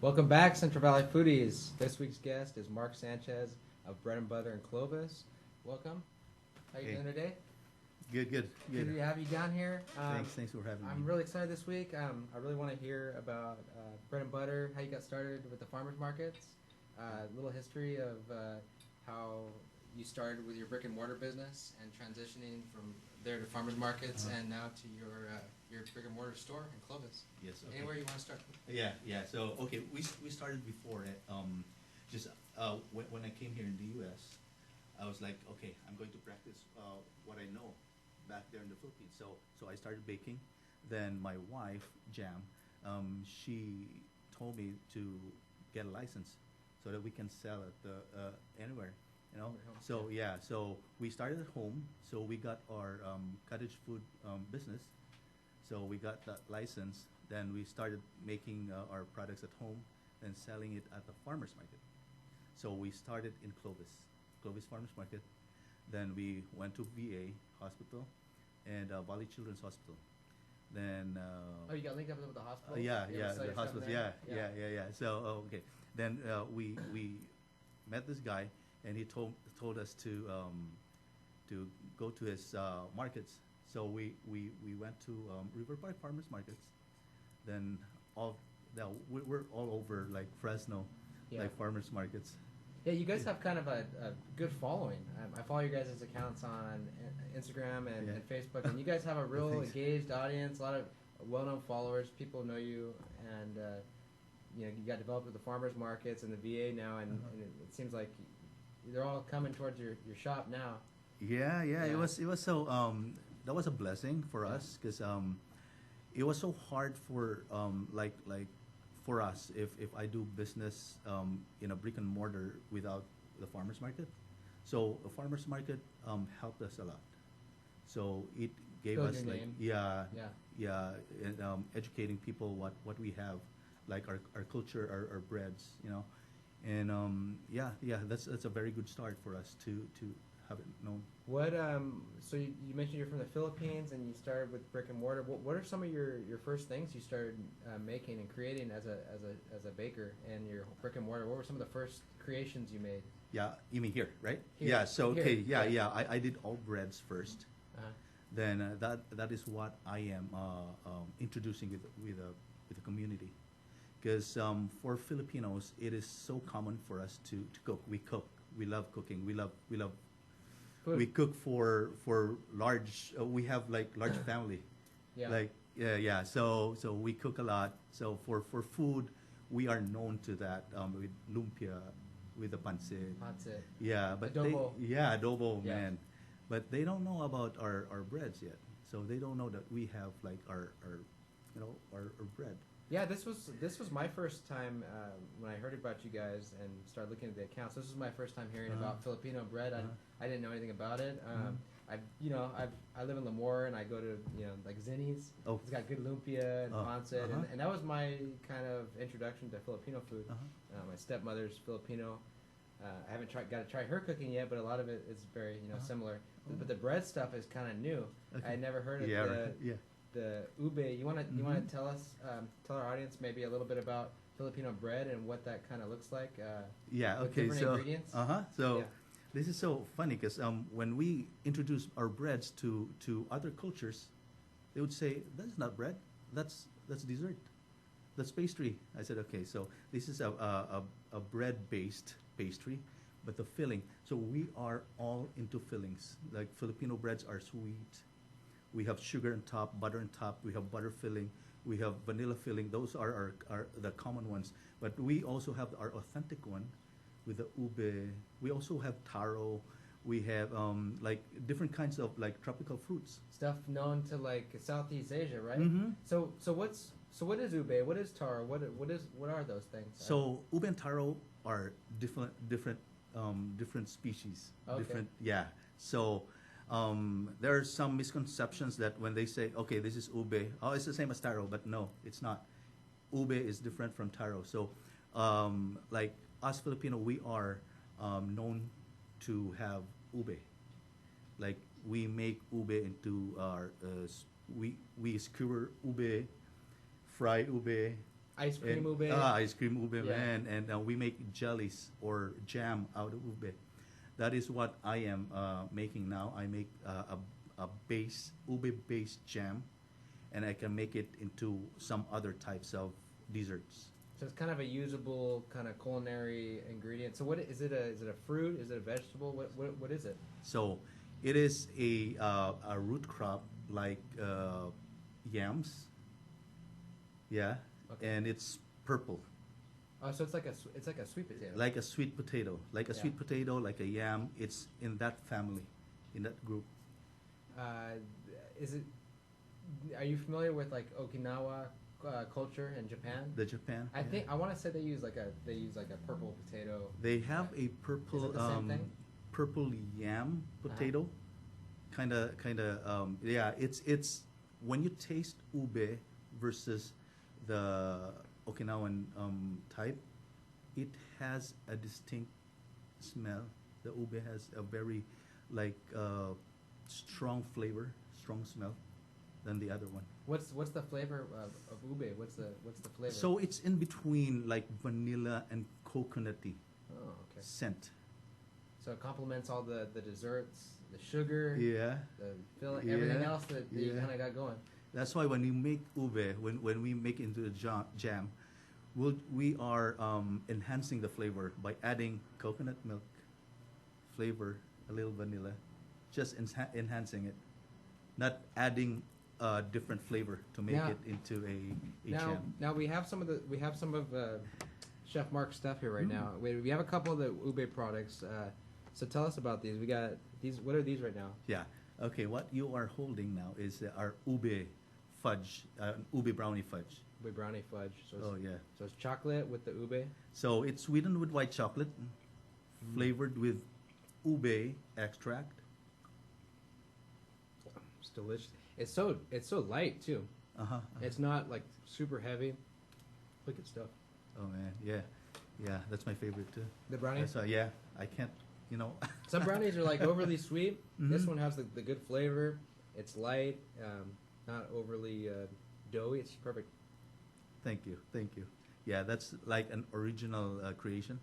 Welcome back, Central Valley Foodies. This week's guest is Mark Sanchez of Bread and Butter in Clovis. Welcome. How you Hey. doing today? Good, good, Good good. to have you down here. Thanks for having I'm me. really excited this week. I really want to hear about Bread and Butter, how you got started with the farmers markets, a little history of how you started with your brick and mortar business and transitioning from there to farmers markets and now to your brick and mortar store in Clovis. Yes, okay. Anywhere you want to start? Yeah. So okay, we started before it. Just when I came here in the U.S., I was like, okay, I'm going to practice what I know back there in the Philippines. So I started baking. Then my wife Jam, she told me to get a license so that we can sell it anywhere. You know. Anywhere else, So yeah, so we started at home. So we got our cottage food business. So we got that license. Then we started making our products at home and selling it at the farmers market. So we started in Clovis Farmers Market. Then we went to VA hospital and Valley Children's Hospital. Then Oh, you got linked up with the hospital? yeah, You able to sell the your stuff hospitals. there? Yeah. So okay. Then we met this guy, and he told us to go to his markets. So we went to River Park Farmers Markets. Then all now we're all over like Fresno, Yeah. like farmers markets. Yeah, you guys have kind of a good following. I follow your guys' accounts on Instagram and, Yeah. and Facebook, and you guys have a real Thanks. engaged audience, a lot of well-known followers. People know you, and you got developed with the farmers markets and the VA now, and it seems like they're all coming towards your shop now. Yeah. Yeah. It was so that was a blessing for Yeah. us because it was so hard for like for us if I do business in a brick and mortar without the farmers market. So a farmers market helped us a lot. So it gave Build us your like name. yeah Yeah. yeah and educating people what we have, like our culture, our breads, and yeah that's a very good start for us to have it known. What so you mentioned you're from the Philippines and you started with brick and mortar. What are some of your first things you started making and creating as a baker and your brick and mortar? What were some of the first creations you made? Yeah, you mean here, right? Here. Yeah. So Here. okay, Yeah. yeah. I did all breads first. Uh-huh. Then that is what I am introducing with the community, because for Filipinos it is so common for us to cook. We cook. We love cooking. We love Food. we cook for large. We have like large family. Yeah. Like yeah. So we cook a lot. So for food, we are known to that with lumpia, with the pancit. That's it. Yeah, but Adobo. adobo, Yeah. man. But they don't know about our breads yet. So they don't know that we have like our our bread. Yeah, this was my first time when I heard about you guys and started looking at the accounts. This was my first time hearing about Filipino bread. I didn't know anything about it. I live in Lemoore and I go to like Zinni's. Oh. It's got good lumpia and Oh, pancit, and that was my kind of introduction to Filipino food. My stepmother's Filipino. I haven't got to try her cooking yet, but a lot of it is very similar. But the bread stuff is kind of new. Okay. I had never heard of Yeah, the right. Yeah. the ube. You want to tell us, tell our audience maybe a little bit about Filipino bread and what that kind of looks like? Yeah. with Okay. different So ingredients? So Yeah. this is so funny because when we introduce our breads to other cultures, they would say that's not bread. That's dessert. That's pastry. I said okay. So this is a bread based pastry, but the filling. So we are all into fillings. Like Filipino breads are sweet. We have sugar on top, butter on top. We have butter filling. We have vanilla filling. Those are the common ones. But we also have our authentic one with the ube. We also have taro. We have like different kinds of like tropical fruits. Stuff known to like Southeast Asia, right? Mhm. So what is ube? What is taro? What are those things? So ube and taro are different species. Okay. Different, yeah. So there are some misconceptions that when they say, okay, this is ube, oh, it's the same as taro, but no, it's not. Ube is different from taro. So like us Filipino, we are known to have ube. Like we make ube into our we skewer ube, fry ube. Ice cream And, ube. ice cream ube, Yeah. man. And we make jellies or jam out of ube. That is what I am making now. I make a base, ube-based jam, and I can make it into some other types of desserts. So it's kind of a usable kind of culinary ingredient. So what is it? Is it a fruit? Is it a vegetable? What is it? So it is a root crop like yams. Yeah, Okay. and it's purple, Oh, so it's like a sweet potato. like a sweet potato, Yeah. sweet potato, like a yam. It's in that family, in that group. Is it? Are you familiar with like Okinawa culture in Japan? The Japan. I think I want to say they use like a purple potato. They have a purple, Is it the same thing? purple yam potato, kind of. Yeah, it's when you taste ube versus the Okinawan type, it has a distinct smell. The ube has a very like strong flavor, strong smell than the other one. What's the flavor of ube? What's the flavor? So it's in between like vanilla and coconutty Oh, okay. scent. So it complements all the desserts, the sugar, Yeah. the filling, everything Yeah. else that you Yeah. kind of got going. That's why when we make ube, when we make into the jam, we are enhancing the flavor by adding coconut milk flavor, a little vanilla, just enhancing it, not adding a different flavor to make Now- it into a jam. Now we have some of Chef Mark's stuff here right now. We have a couple of the ube products. So tell us about these. We got these. What are these right now? Yeah. Okay. What you are holding now is our ube fudge, ube brownie fudge. Ube brownie fudge. So it's, Oh yeah. so it's chocolate with the ube. So it's sweetened with white chocolate, flavored with ube extract. It's delicious. It's so light too. Uh-huh. It's not like super heavy. Look at stuff. Oh man, yeah, yeah, that's my favorite too. The brownie. So yeah, I can't, you know. Some brownies are like overly sweet. This Mhm. one has the good flavor. It's light, not overly doughy. It's perfect. Thank you, thank you. Yeah, that's like an original creation.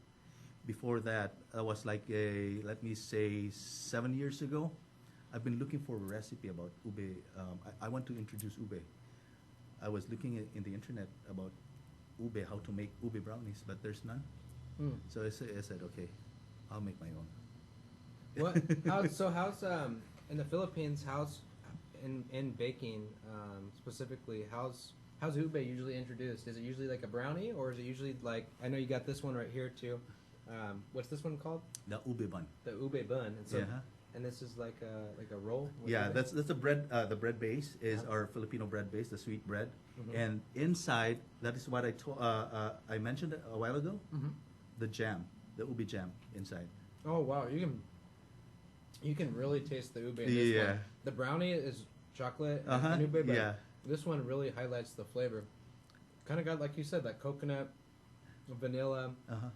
Before that, I was like let me say 7 years ago. I've been looking for a recipe about ube. I want to introduce ube. I was looking in the internet about ube, how to make ube brownies, but there's none. Mm. So I said, okay, I'll make my own. What? How's in the Philippines? How's in baking specifically? How's ube usually introduced? Is it usually like a brownie, or is it usually like I know you got this one right here too? What's this one called? The ube bun. The ube bun. And so, Yeah. and this is like a roll. with Yeah, ube? that's the bread. The bread base is Yeah. our Filipino bread base, the sweet bread, Mhm. and inside that is what I mentioned a while ago. Mhm. The jam, the ube jam inside. Oh wow, you can really taste the ube in this Yeah. one. The brownie is chocolate Uh-huh. and ube, but Yeah. this one really highlights the flavor. Kind of got like you said, that coconut, vanilla, Uh-huh.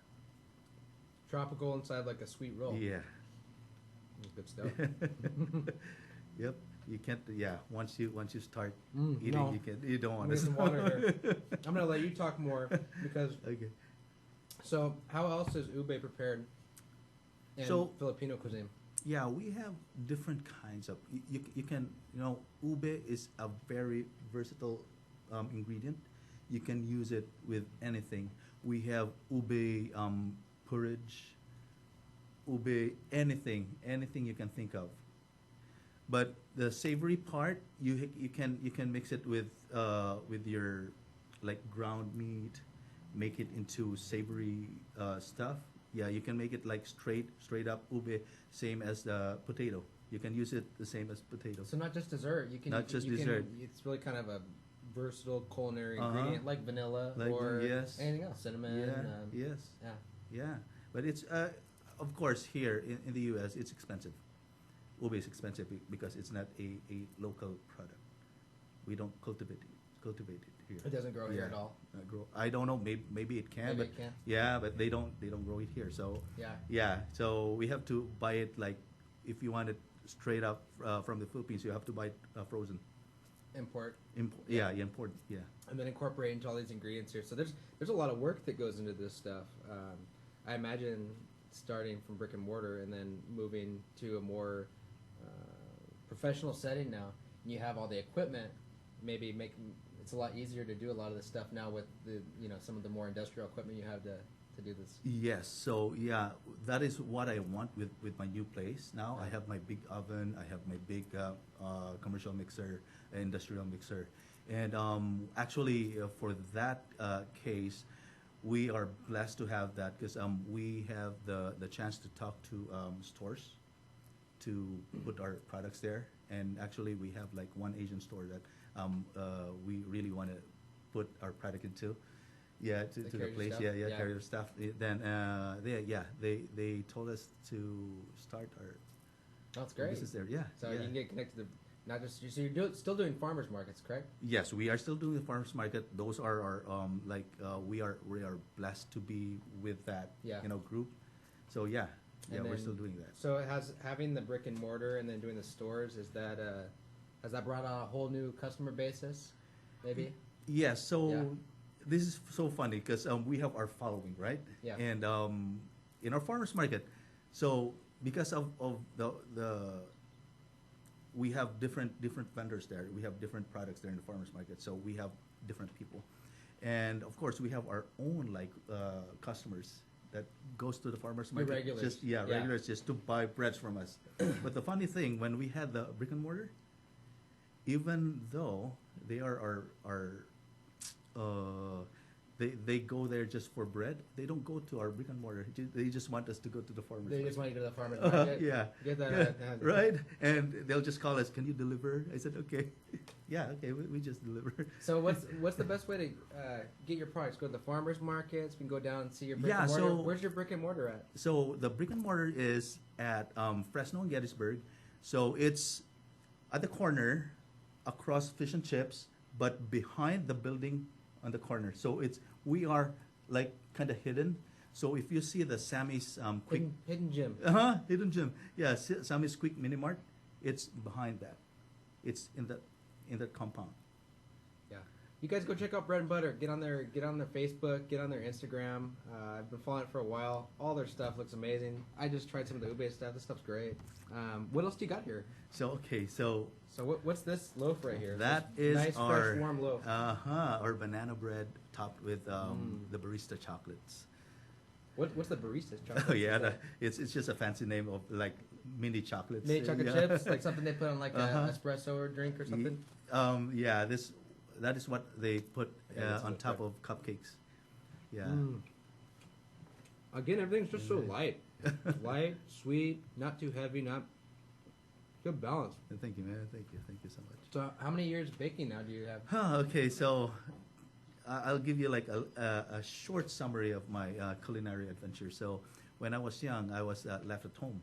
tropical inside like a sweet roll. Yeah. Good stuff. Yep. You can't. Yeah. Once you start Mm, eating, no. you don't I'm want getting some to. water here. I'm gonna let you talk more because. Okay. So how else is ube prepared in So- Filipino cuisine? Yeah, we have different kinds of. You can, ube is a very versatile ingredient. You can use it with anything. We have ube porridge, ube anything you can think of. But the savory part, you can mix it with your like ground meat, make it into savory stuff. Yeah, you can make it like straight up ube, same as the potato. You can use it the same as potato. So not just dessert. You can Not you can- just you can- dessert. It's really kind of a versatile culinary Uh-huh. ingredient like vanilla Like or yes. anything else, cinnamon. Yeah. Yes. Yeah. Yeah, but it's of course here in the U.S. it's expensive. Ube is expensive because it's not a local product. We don't cultivate it here. It doesn't grow here at all. Grow. I don't know. Maybe it can. Maybe but it can. Yeah, but they don't grow it here. So Yeah. yeah, so we have to buy it like if you want it straight up from the Philippines, you have to buy it frozen. import. Yeah, import. Yeah. And then incorporate into all these ingredients here. So there's a lot of work that goes into this stuff. I imagine starting from brick and mortar and then moving to a more professional setting now. And you have all the equipment. Maybe it's a lot easier to do a lot of this stuff now with the some of the more industrial equipment you have to do this. Yes. So yeah, that is what I want with my new place. Now I have my big oven. I have my big commercial mixer, industrial mixer, and actually for that case, we are blessed to have that because we have the chance to talk to stores to put our products there, and actually we have like one Asian store that we really want to put our product into. Yeah, to the place. Stuff? Yeah, carry your stuff. Then they told us to start our That's great. business there. Yeah. So yeah. you can get connected to not just so still doing farmers markets, correct? Yes, we are still doing the farmers market. Those are our we are blessed to be with that group. So yeah, we're still doing that. So it has having the brick and mortar and then doing the stores. Has that brought on a whole new customer basis? Maybe. Yes. So this is so funny because we have our following, right? Yeah. And in our farmers market, so because of the we have different vendors there. We have different products there in the farmers market. So we have different people, and of course we have our own customers that goes to the farmers market. Regulars. Regulars just to buy breads from us. But the funny thing, when we had the brick and mortar, even though they are our they go there just for bread. They don't go to our brick and mortar. They just want us to go to the farmers. They just want to go to the farmers market. Yeah. Get that right. And they'll just call us. Can you deliver? I said okay. Yeah. Okay. We just deliver. So what's the best way to get your products? Go to the farmers markets. We can go down and see your brick and mortar. So where's your brick and mortar at? So the brick and mortar is at Fresno and Gettysburg. So it's at the corner, across Fish and Chips, but behind the building on the corner. So we are like kind of hidden. So if you see the Sammy's quick hidden gym. Hidden gym. Yeah, Sammy's Quick Mini Mart. It's behind that. It's in that compound. Yeah, you guys go check out Bread and Butter. Get on their Facebook. Get on their Instagram. I've been following it for a while. All their stuff looks amazing. I just tried some of the ube stuff. This stuff's great. What else do you got here? So what's this loaf right here? That is nice, our fresh, warm loaf. Our banana bread topped with the barista chocolates. What's the barista chocolate? Oh yeah, it's just a fancy name of like mini chocolates. Mini chocolate chips, like something they put on like an espresso or drink or something. That is what they put on top of cupcakes. Yeah. Again, everything's just so light, light, sweet, not too heavy, not good balance. Thank you, man. Thank you so much. So, how many years baking now do you have? Okay, so I'll give you like a short summary of my culinary adventure. So when I was young, I was left at home,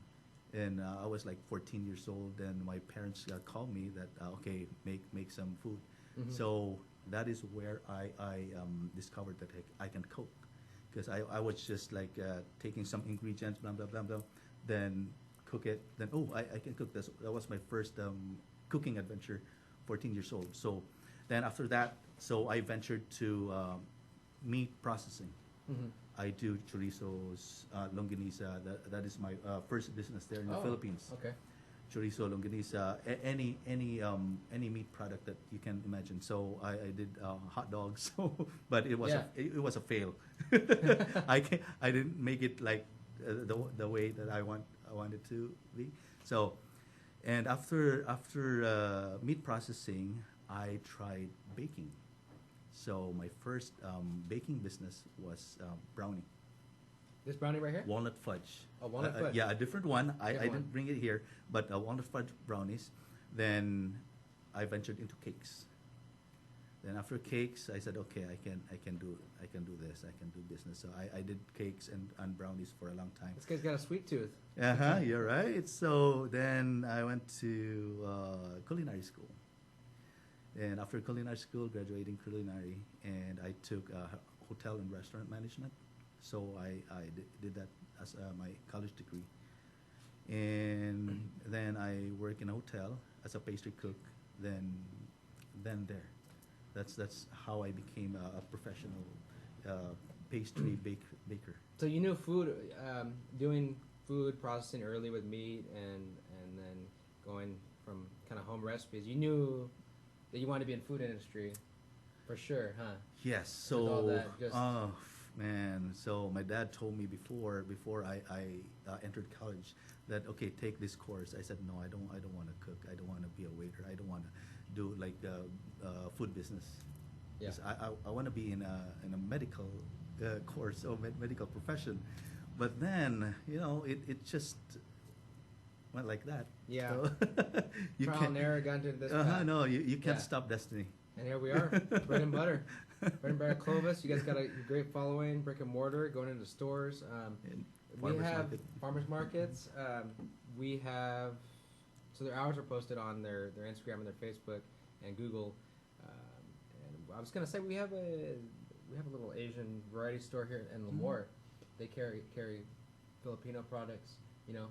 and I was like 14 years old, and my parents called me that make some food. Mm-hmm. So that is where I discovered that I can cook, because I was just like taking some ingredients, blah blah blah blah, then cook it. Then I can cook this. That was my first cooking adventure, 14 years old. So then after that, so I ventured to meat processing. Mm-hmm. I do chorizos, longanisa. That is my first business there in the Philippines. Okay. Chorizo, longanisa, any meat product that you can imagine. So I did hot dogs, but it was it was a fail. I didn't make it like the way that I wanted to be. So, and after meat processing, I tried baking. So my first baking business was brownie. This brownie right here? Walnut fudge. Oh, walnut fudge. Yeah, a different one. I didn't bring it here, but walnut fudge brownies. Then I ventured into cakes. Then after cakes, I said, okay, I can do this. I can do business. So I did cakes and brownies for a long time. This guy's got a sweet tooth. You're right. So then I went to culinary school. And after culinary school, graduating culinary, and I took hotel and restaurant management. So I did that as my college degree. And then I work in a hotel as a pastry cook. Then then there. That's how I became a professional pastry baker. So you knew food, doing food processing early with meat, and then going from kind of home recipes. You knew that you wanted to be in food industry, for sure, huh? Yes. With all So, that, just- oh man. So my dad told me before I entered college that okay, take this course. I said no, I don't want to cook. I don't want to be a waiter. I don't want to do like food business. Yeah. 'Cause I want to be in a medical course or medical profession. But then it just went like that. Yeah. So Trial and error got into this path. No, you can't Yeah. stop destiny. And here we are, bread and butter. Bread and butter Clovis. You guys got a great following, brick and mortar, going into stores. And We farmers have market. farmers markets. We have, so their hours are posted on their Instagram and their Facebook and Google. And I was gonna say we have a little Asian variety store here in Lemoore. They carry Filipino products.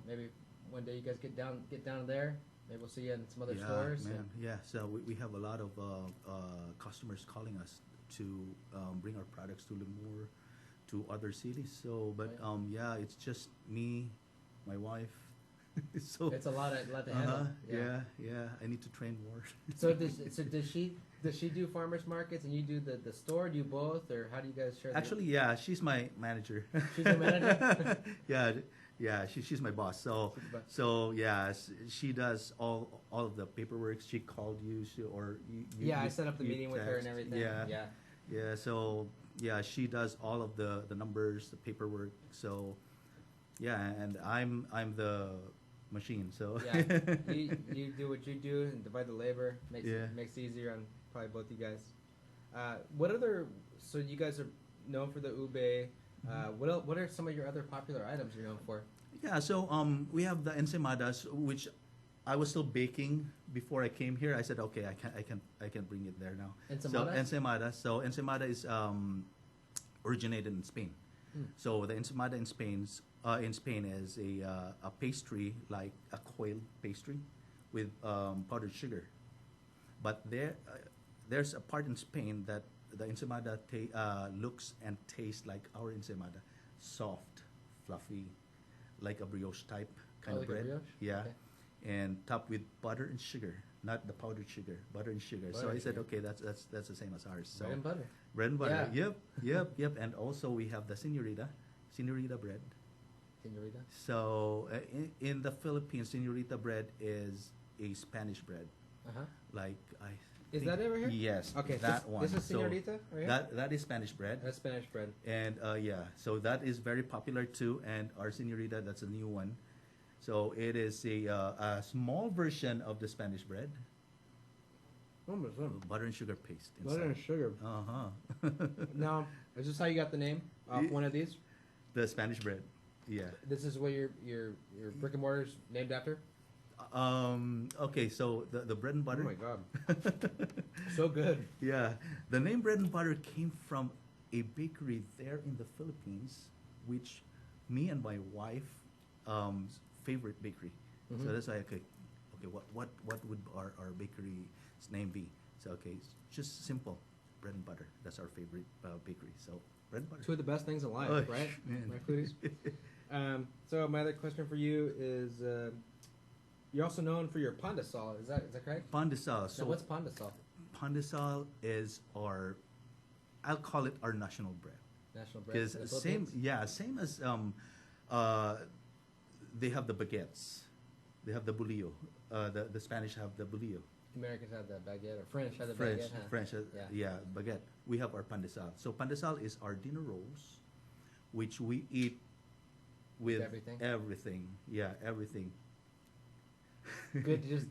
Maybe one day you guys get down there. Maybe we'll see you in some other stores. Man. Yeah, so we have a lot of customers calling us to bring our products to Lemoore, to other cities. So, but Right. yeah, it's just me, my wife. So It's a lot to handle. yeah, I need to train more. So does she do farmers markets and you do the store? Do you both, or how do you guys share? Actually, yeah, she's my manager. She's your manager? Yeah, she's my boss. So She's the boss. so yeah, she does all of the paperwork. She called you, I set up the you meeting with her and text. everything. Yeah. So yeah, she does all of the numbers, the paperwork. So yeah, and I'm the machine. So Yeah. You do what you do and divide the labor. Makes Yeah. it easier on probably both you guys. What other? So you guys are known for the ube. What are some of your other popular items you're known for? Yeah, so we have the ensaimadas, which I was still baking before I came here. I said, okay, I can bring it there now. So Ensaimadas? ensaimada. So ensaimada is originated in Spain. So the ensaimada in Spain is a pastry like a quail pastry with powdered sugar. But there's a part in Spain that the ensaimada looks and tastes like our ensaimada, soft, fluffy, like a brioche type kind of Like a bread. brioche? Yeah, Okay. and topped with butter and sugar, not the powdered sugar, butter and sugar. Butter So I and said, sugar. okay, that's the same as ours. So Bread and butter. bread and butter. Yeah. Yep. And also we have the señorita bread. Señorita. So in the Philippines, señorita bread is a Spanish bread. Like I. Is think- that over here? Yes. Okay. that one. This is So señorita right here. that is Spanish bread. That's Spanish bread. And yeah, so that is very popular too. And our señorita, that's a new one. So it is a small version of the Spanish bread, butter and sugar paste inside. Butter and sugar. Now, is this how you got the name off Ye- one of these? The Spanish bread. Yeah. This is what your brick and mortar's named after? Okay, so the bread and butter. Oh my god. So good. Yeah, the name bread and butter came from a bakery there in the Philippines, which me and my wife favorite bakery. Mhm. So that's why okay, what would our bakery's name be? So okay, it's just simple, bread and butter. That's our favorite bakery. So bread and butter. Two of the best things in life, Oh, right? man. Right, Foodies? So my other question for you is, you're also known for your pandesal. Is that correct? Pandesal. So Now, what's pandesal? pandesal is I'll call it our national bread. National bread. Because in the same Philippines? as they have the baguettes, they have the bolillo. The Spanish have the bolillo. Americans have the baguette, or French have the French, baguette, huh? French, Yeah. yeah, baguette. We have our pandesal. So pandesal is our dinner rolls, which we eat with everything? Everything, yeah, everything. Good to just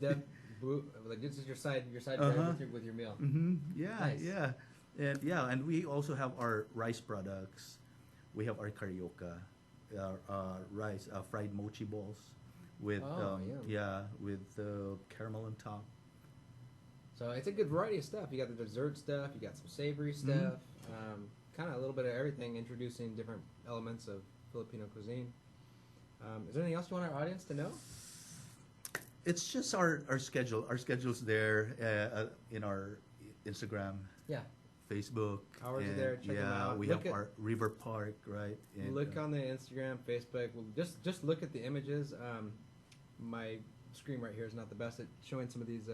like this is your side bread with your meal. Yeah, Nice. yeah, and we also have our rice products. We have our carioca, rice, fried mochi balls with yum. with caramel on top. So it's a good variety of stuff. You got the dessert stuff, you got some savory stuff, kind of a little bit of everything, introducing different elements of Filipino cuisine. Is there anything else you want our audience to know? It's just our schedule. Our schedule's there in our Instagram, Yeah. Facebook. Ours are and there. Check 'em out. We Look have our River Park, right? And, Look on the Instagram, Facebook. Well, just look at the images. My screen right here is not the best at showing some of these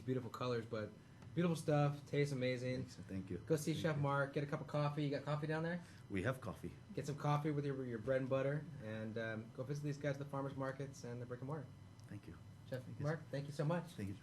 beautiful colors, but beautiful stuff. Tastes amazing. Thank you. Go see Thank Chef you. Mark. Get a cup of coffee. You got coffee down there? We have coffee. Get some coffee with your bread and butter, and go visit these guys at the farmers markets and the brick and mortar. Thank you. Chef Thank you. Mark, thank you so much. Thank you.